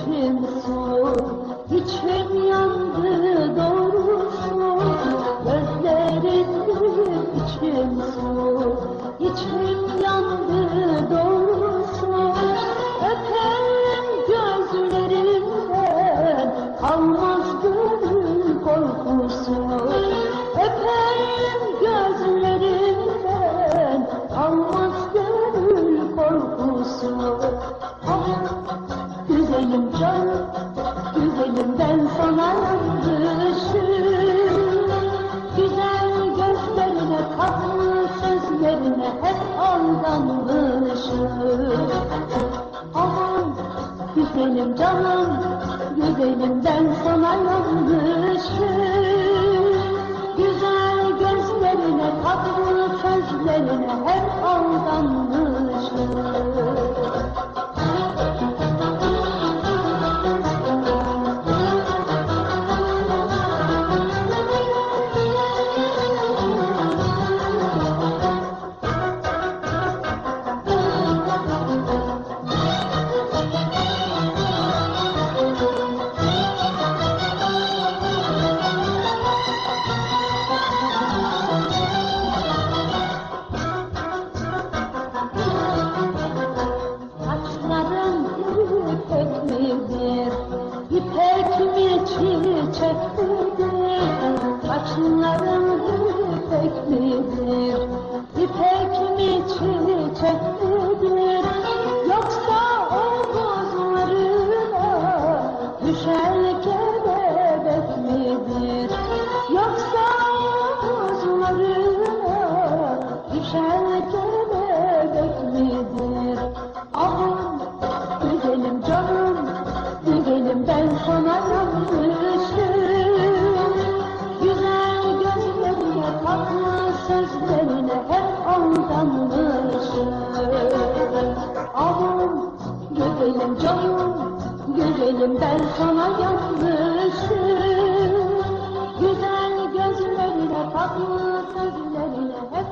içim su, içim yandı doğrusu. Gözlerin içim su, içim yandı doğrusu. Öperim gözlerinden, kalmaz gönül korkusu. Öperim gözlerinden, kalmaz gönül korkusu. Ah güzelim canım, güzelim ben sana yanlışım. Güzel gözlerine, tatlı sözlerine hep aldanmışım. Aman güzelim canım, güzelim ben sana yanlışım. Güzel gözlerine, tatlı sözlerine hep aldanmışım. İpek mi çiçek midir? Saçların ipek midir? İpek mi çiçek midir? Yoksa o gözlerine düşen kelebek midir? Yoksa o gözlerine düşen kelebek midir? Aman güzelim canım, güzelim ben sana yanlışım. Güzel gözlerine, tatlı sözlerine hep aldanmışım. Aman güzelim canım, güzelim ben sana yanlışım.